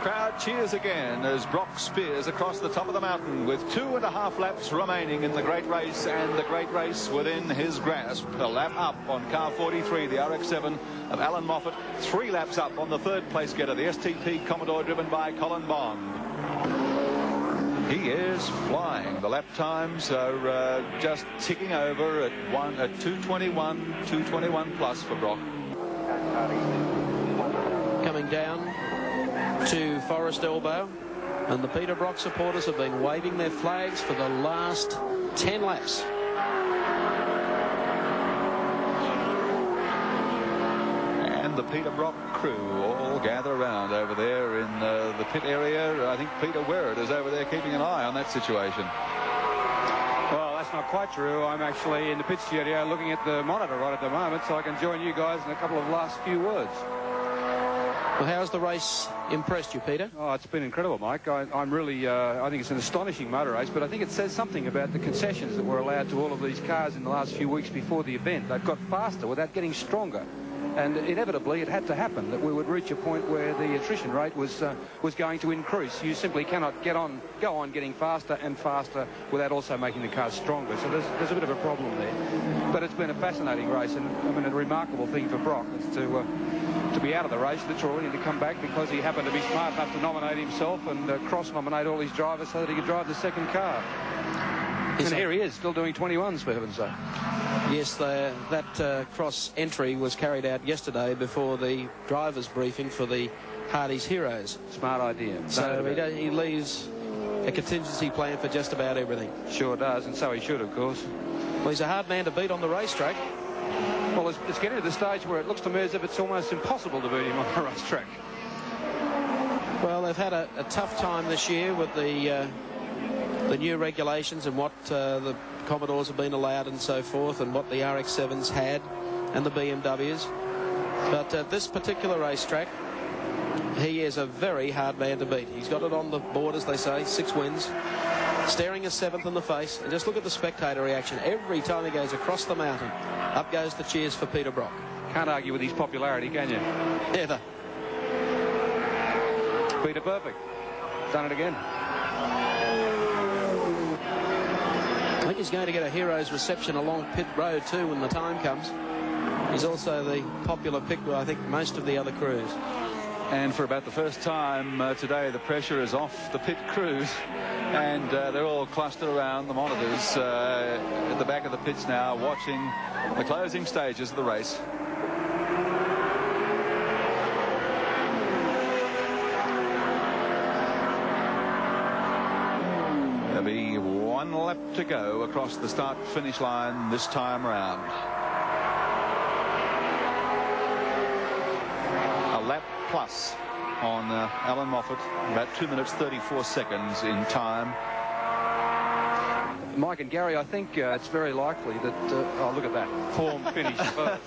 crowd cheers again as Brock spears across the top of the mountain with 2.5 laps remaining in the great race, and the great race within his grasp. A lap up on car 43, the RX-7 of Alan Moffat. 3 laps up on the third place getter, the STP Commodore, driven by Colin Bond. He is flying. The lap times are just ticking over at 2:21 plus for Brock. Coming down to Forest Elbow, and the Peter Brock supporters have been waving their flags for the last 10 laps. And the Peter Brock crew all gather around over there in the pit area. I think Peter Werrett is over there keeping an eye on that situation. Well, that's not quite true. I'm actually in the pit studio looking at the monitor right at the moment, so I can join you guys in a couple of last few words. Well, how's the race impressed you, Peter? Oh, it's been incredible, Mike. I'm really, I think it's an astonishing motor race, but I think it says something about the concessions that were allowed to all of these cars in the last few weeks before the event. They've got faster without getting stronger. And inevitably, it had to happen that we would reach a point where the attrition rate was going to increase. You simply cannot go on getting faster and faster without also making the cars stronger. So there's a bit of a problem there. But it's been a fascinating race, and I mean, a remarkable thing for Brock is to be out of the race literally and to come back because he happened to be smart enough to nominate himself and cross-nominate all his drivers so that he could drive the second car. And here he is, still doing 21s, for heaven's sake. Yes, that cross entry was carried out yesterday before the drivers' briefing for the Hardy's Heroes. Smart idea. So he leaves a contingency plan for just about everything. Sure does, and so he should, of course. Well, he's a hard man to beat on the racetrack. Well, it's getting to the stage where it looks to me as if it's almost impossible to beat him on the racetrack. Well, they've had a tough time this year with the new regulations and what the Commodores have been allowed and so forth, and what the RX-7s had and the BMWs. But at this particular racetrack, he is a very hard man to beat. He's got it on the board, as they say, 6 wins, staring a 7th in the face. And just look at the spectator reaction. Every time he goes across the mountain, up goes the cheers for Peter Brock. Can't argue with his popularity, can you? Never. Peter Perfect. Done it again. I think he's going to get a hero's reception along pit road too when the time comes. He's also the popular pick by, I think, most of the other crews. And for about the first time today, the pressure is off the pit crews, and they're all clustered around the monitors at the back of the pits now, watching the closing stages of the race. There'll be 1 lap to go across the start-finish line this time round. A lap plus on Alan Moffat, about 2 minutes 34 seconds in time. Mike and Gary, I think it's very likely that oh, look at that form finish first.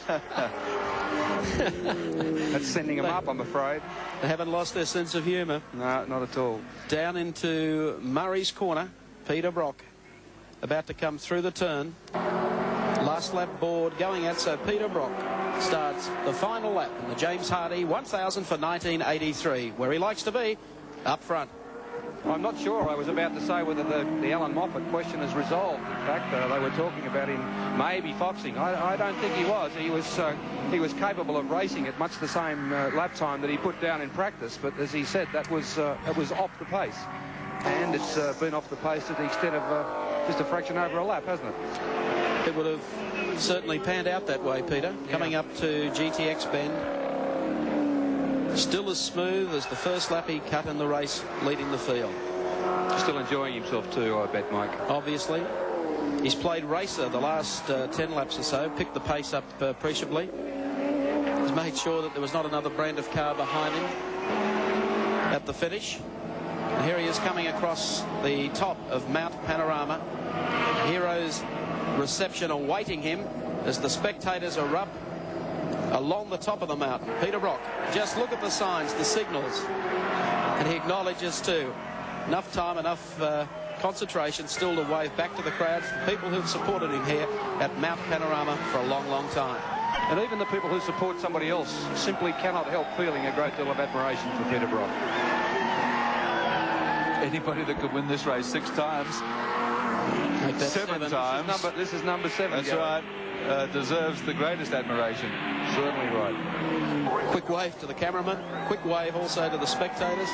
That's sending them up, I'm afraid. They haven't lost their sense of humour. No, not at all. Down into Murray's corner, Peter Brock about to come through the turn. Last lap board going at, so Peter Brock starts the final lap in the James Hardy 1000 for 1983, where he likes to be, up front. I'm not sure. I was about to say whether the Alan Moffat question is resolved. In fact, they were talking about him maybe foxing. I don't think he was. He was capable of racing at much the same lap time that he put down in practice. But as he said, it was off the pace, and it's been off the pace to the extent of just a fraction over a lap, hasn't it? It would have certainly panned out that way, Peter. Yeah. Coming up to GTX Bend. Still as smooth as the first lap he cut in the race, leading the field. Still enjoying himself too, I bet, Mike. Obviously. He's played racer the last 10 laps or so, picked the pace up appreciably. He's made sure that there was not another brand of car behind him at the finish. And here he is coming across the top of Mount Panorama. Hero's reception awaiting him as the spectators are up along the top of the mountain. Peter Brock, just look at the signs, the signals, and he acknowledges too. Enough time, enough concentration still to wave back to the crowds, the people who've supported him here at Mount Panorama for a long, long time. And even the people who support somebody else simply cannot help feeling a great deal of admiration for Peter Brock. anybody that could win this race 6 times, Make that 7 times. This is number 7. That's right. Deserves the greatest admiration. Certainly right. Quick wave to the cameraman. Quick wave also to the spectators.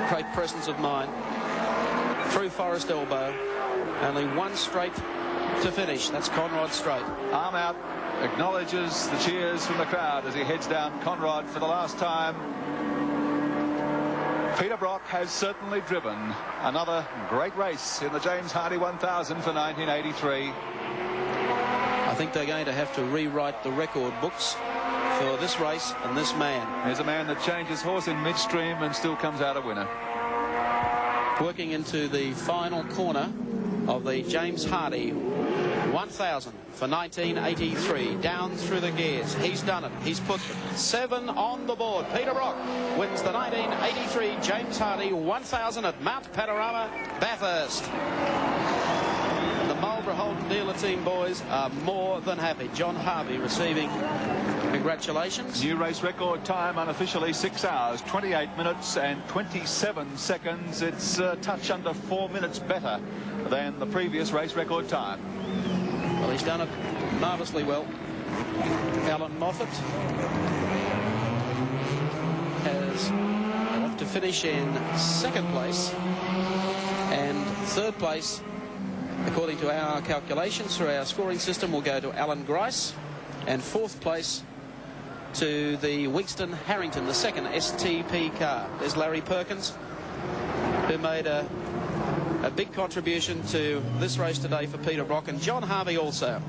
Great presence of mind. Through Forest Elbow. Only one straight to finish. That's Conrod Straight. Arm out. Acknowledges the cheers from the crowd as he heads down Conrod for the last time. Peter Brock has certainly driven another great race in the James Hardie 1000 for 1983. I think they're going to have to rewrite the record books for this race and this man. There's a man that changes horse in midstream and still comes out a winner. Working into the final corner of the James Hardie 1000 for 1983. Down through the gears. He's done it. He's put 7 on the board. Peter Brock wins the 1983 James Hardie 1000 at Mount Panorama, Bathurst. The Marlborough Holden dealer team boys are more than happy. John Harvey receiving congratulations. New race record time unofficially 6 hours, 28 minutes and 27 seconds. It's a touch under 4 minutes better than the previous race record time. Well, he's done it marvellously well. Alan Moffat has off to finish in 2nd place, and 3rd place, according to our calculations through our scoring system, will go to Alan Grice, and 4th place to the Wigston Harrington, the 2nd STP car. There's Larry Perkins, who made a big contribution to this race today for Peter Brock, and John Harvey also.